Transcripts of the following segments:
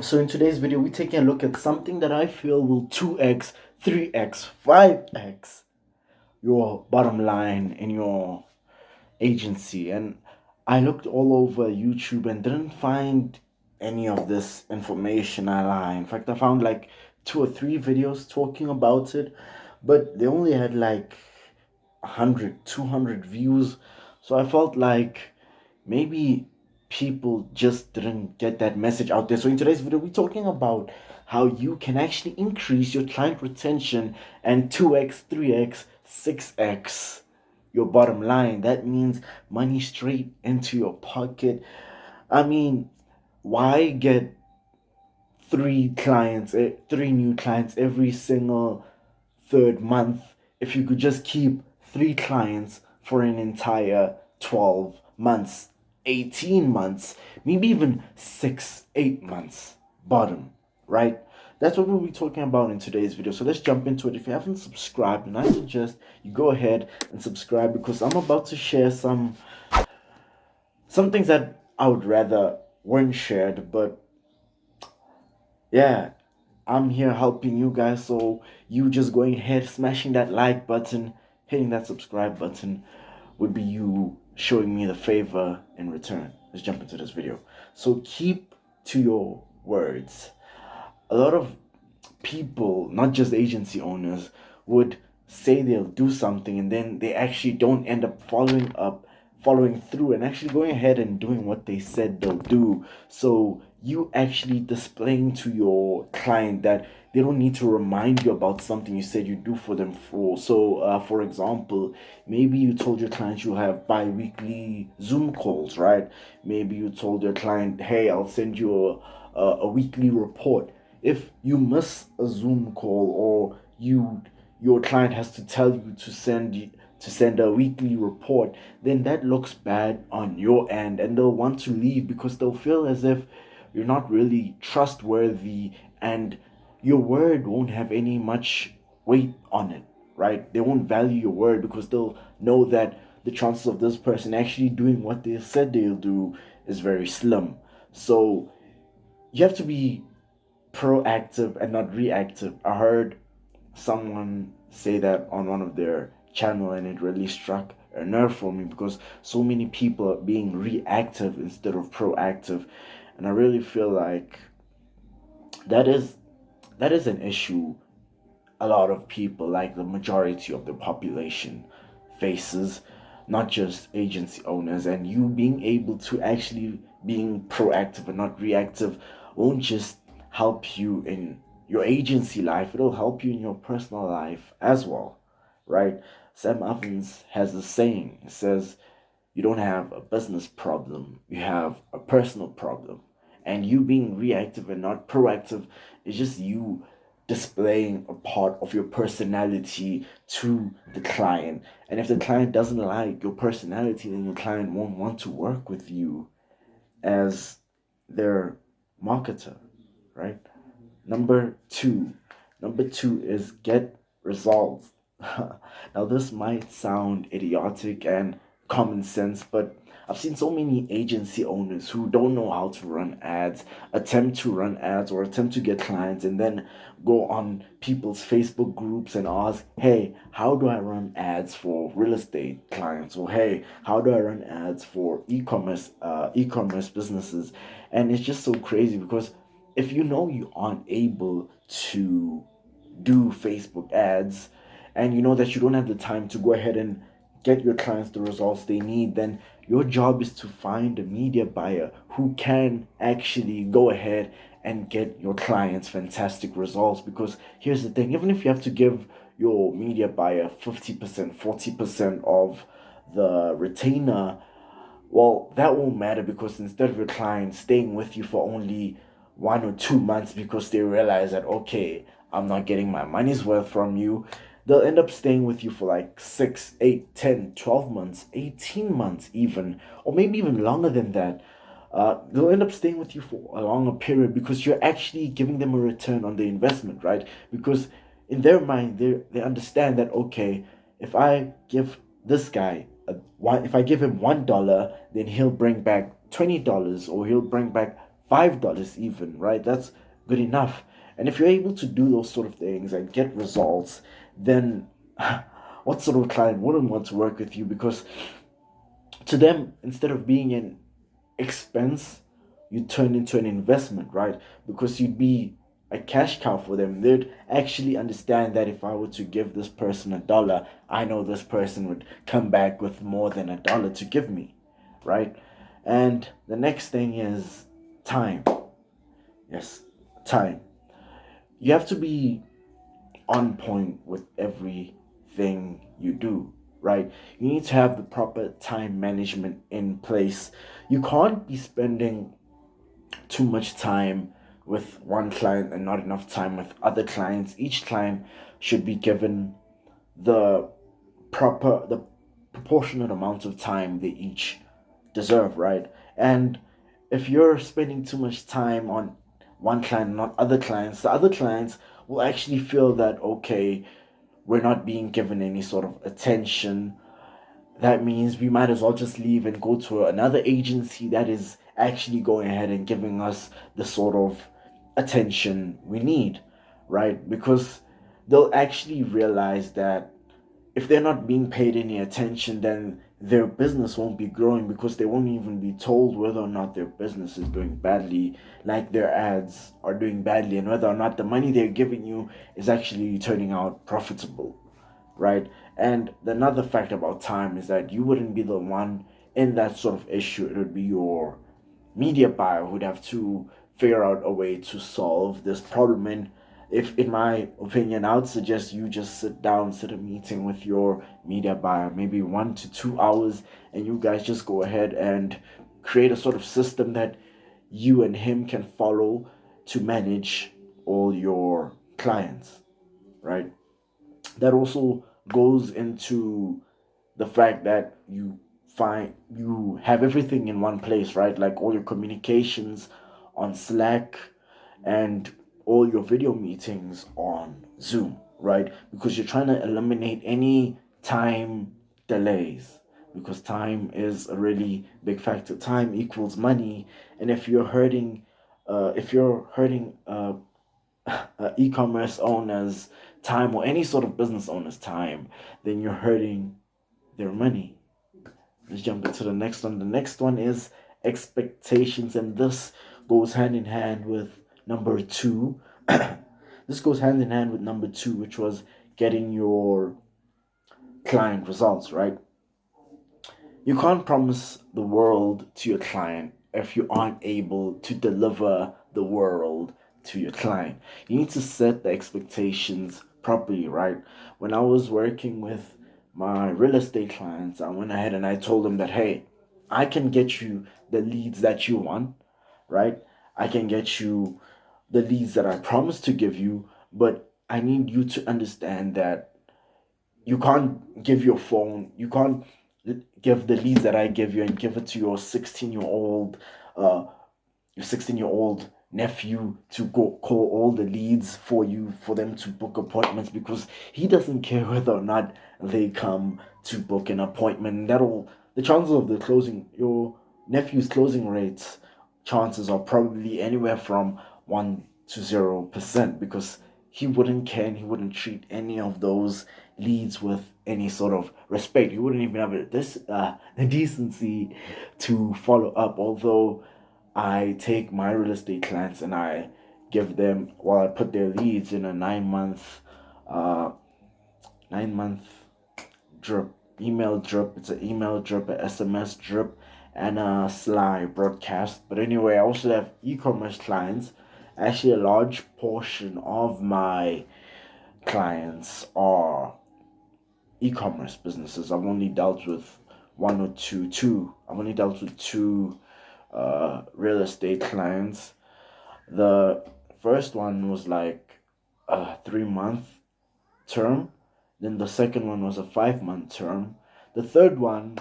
So in today's video, we're taking a look at something that I feel will 2x, 3x, 5x your bottom line in your agency. And I looked all over YouTube and didn't find any of this information online. In fact, I found like 2 or 3 videos talking about it, but they only had like 100, 200 views. So I felt like maybe people just didn't get that message out there. So in today's video, we're talking about how you can actually increase your client retention and 2x, 3x, 6x your bottom line. That means money straight into your pocket. I mean, why get three new clients every single third month if you could just keep 3 clients for an entire 12 months, 18 months, maybe even 6, 8 months bottom, right? That's what we'll be talking about in today's video. So let's jump into it. If you haven't subscribed, and I suggest you go ahead and subscribe, because I'm about to share some things that I would rather weren't shared, but yeah, I'm here helping you guys. So you just going ahead, smashing that like button, hitting that subscribe button would be you showing me the favor in return. Let's jump into this video. So keep to your words. A lot of people, not just agency owners, would say they'll do something and then they actually don't end up following through and actually going ahead and doing what they said they'll do. So you actually displaying to your client that they don't need to remind you about something you said you do for them. For example, maybe you told your client you have bi-weekly Zoom calls, right? Maybe you told your client, hey, I'll send you a weekly report. If you miss a Zoom call, or your client has to tell you to send a weekly report, then that looks bad on your end, and they'll want to leave because they'll feel as if you're not really trustworthy, and your word won't have any much weight on it, right? They won't value your word because they'll know that the chances of this person actually doing what they said they'll do is very slim. So you have to be proactive and not reactive. I heard someone say that on one of their channel, and it really struck a nerve for me because so many people are being reactive instead of proactive, and I really feel like that is that is an issue a lot of people, like the majority of the population, faces, not just agency owners. And you being able to actually being proactive and not reactive won't just help you in your agency life, it'll help you in your personal life as well, right? Sam Evans has a saying. It says, you don't have a business problem, you have a personal problem. And you being reactive and not proactive is just you displaying a part of your personality to the client. And if the client doesn't like your personality, then your client won't want to work with you as their marketer, right? Number two. Number two is get results. Now, this might sound idiotic and common sense, but I've seen so many agency owners who don't know how to run ads, attempt to run ads or attempt to get clients, and then go on people's Facebook groups and ask, hey, how do I run ads for real estate clients? Or hey, how do I run ads for e-commerce businesses? And it's just so crazy because if you know you aren't able to do Facebook ads, and you know that you don't have the time to go ahead and get your clients the results they need, then your job is to find a media buyer who can actually go ahead and get your clients fantastic results. Because here's the thing, even if you have to give your media buyer 50%, 40% of the retainer, well, that won't matter, because instead of your client staying with you for only 1 or 2 months because they realize that, okay, I'm not getting my money's worth from you, they'll end up staying with you for like 6, 8, 10, 12 months, 18 months even, or maybe even longer than that. They'll end up staying with you for a longer period because you're actually giving them a return on the investment, right? Because in their mind, they understand that, okay, if I give this guy if I give him $1, then he'll bring back $20, or he'll bring back $5 even, right? That's good enough. And if you're able to do those sort of things and get results, then what sort of client wouldn't want to work with you? Because to them, instead of being an expense, you turn into an investment, right? Because you'd be a cash cow for them. They'd actually understand that if I were to give this person $1, I know this person would come back with more than $1 to give me, right? And the next thing is time. Yes, time. You have to be on point with everything you do, right? You need to have the proper time management in place. You can't be spending too much time with one client and not enough time with other clients. Each client should be given the the proportionate amount of time they each deserve, right? And if you're spending too much time on one client, not other clients, the other clients will actually feel that, okay, we're not being given any sort of attention. That means we might as well just leave and go to another agency that is actually going ahead and giving us the sort of attention we need, right? Because they'll actually realize that if they're not being paid any attention, then their business won't be growing, because they won't even be told whether or not their business is doing badly, like their ads are doing badly, and whether or not the money they're giving you is actually turning out profitable, right? And another fact about time is that you wouldn't be the one in that sort of issue. It would be your media buyer who'd have to figure out a way to solve this problem. And if, in my opinion, I would suggest you just sit down, sit a meeting with your media buyer, maybe 1 to 2 hours, and you guys just go ahead and create a sort of system that you and him can follow to manage all your clients, right? That also goes into the fact that you have everything in one place, right? Like all your communications on Slack and all your video meetings on Zoom, right? Because you're trying to eliminate any time delays, because time is a really big factor. Time equals money, and if you're hurting e-commerce owners' time, or any sort of business owner's time, then you're hurting their money. Let's jump into the next one. The next one is expectations, and this goes hand in hand with number two. This goes hand in hand with number two, which was getting your client results, right? You can't promise the world to your client if you aren't able to deliver the world to your client. You need to set the expectations properly, right? When I was working with my real estate clients, I went ahead and I told them that, hey, I can get you the leads that you want, right? I can get you the leads that I promised to give you, but I need you to understand that you can't give your phone, you can't give the leads that I give you and give it to your 16-year-old uh your 16-year-old nephew to go call all the leads for you, for them to book appointments, because he doesn't care whether or not they come to book an appointment. That'll the chances of the closing your nephew's closing rates chances are probably anywhere from 1 to 0%, because he wouldn't care and he wouldn't treat any of those leads with any sort of respect. He wouldn't even have the decency to follow up. Although I take my real estate clients and I give them, I put their leads in a uh 9 month drip, email drip. It's an email drip, a SMS drip, and a Sly broadcast. But anyway, I also have e-commerce clients. Actually, a large portion of my clients are e-commerce businesses. I've only dealt with one or two. I've only dealt with two real estate clients. The first one was like a 3 month term. Then the second one was a 5 month term. The third one,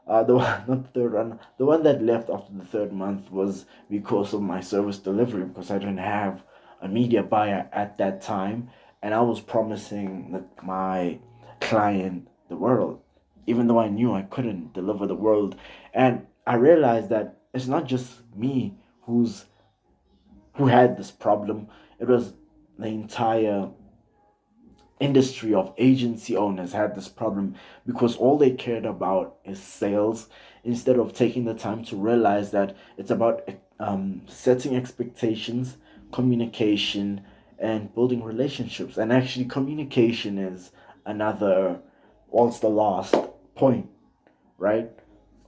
the one, not the third one, the one that left after the third month was because of my service delivery, because I didn't have a media buyer at that time, and I was promising my client the world, even though I knew I couldn't deliver the world. And I realized that it's not just me who's who had this problem. It was the entire industry of agency owners had this problem, because all they cared about is sales, instead of taking the time to realize that it's about setting expectations, communication, and building relationships. And actually, communication is another, what's the last point, right?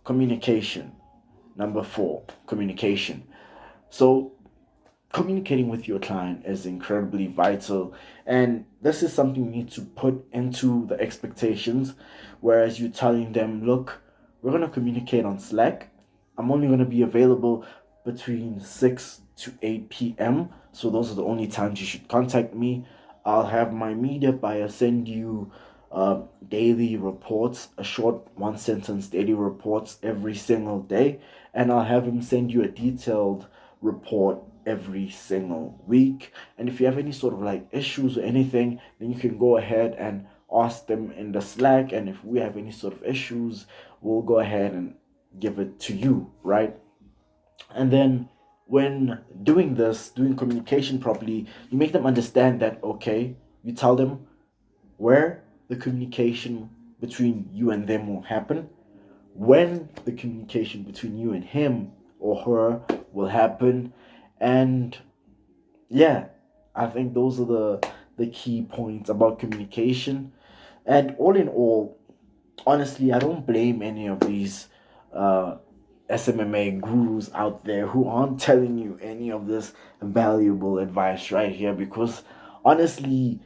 Communication. Number 4, communication. So communicating with your client is incredibly vital, and this is something you need to put into the expectations. Whereas you're telling them, look, we're going to communicate on Slack. I'm only going to be available between 6 to 8 p.m. So those are the only times you should contact me. I'll have my media buyer send you daily reports, a short 1 sentence daily reports every single day, and I'll have him send you a detailed report every single week. And if you have any sort of like issues or anything, then you can go ahead and ask them in the Slack, and if we have any sort of issues, we'll go ahead and give it to you, right? And then when doing this, doing communication properly, you make them understand that, okay, you tell them where the communication between you and them will happen, when the communication between you and him or her will happen. And yeah, I think those are the key points about communication. And all in all, honestly, I don't blame any of these SMMA gurus out there who aren't telling you any of this valuable advice right here, because honestly,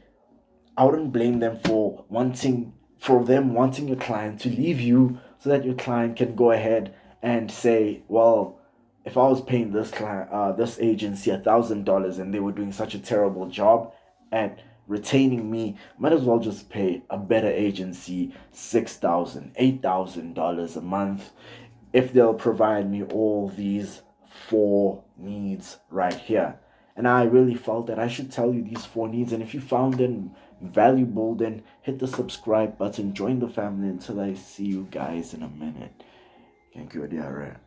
I wouldn't blame them for wanting your client to leave you, so that your client can go ahead and say, well, if I was paying this client, this agency $1,000, and they were doing such a terrible job at retaining me, might as well just pay a better agency $6,000, $8,000 a month, if they'll provide me all these 4 needs right here. And I really felt that I should tell you these 4 needs. And if you found them valuable, then hit the subscribe button, join the family. Until I see you guys in a minute. Thank you, dear.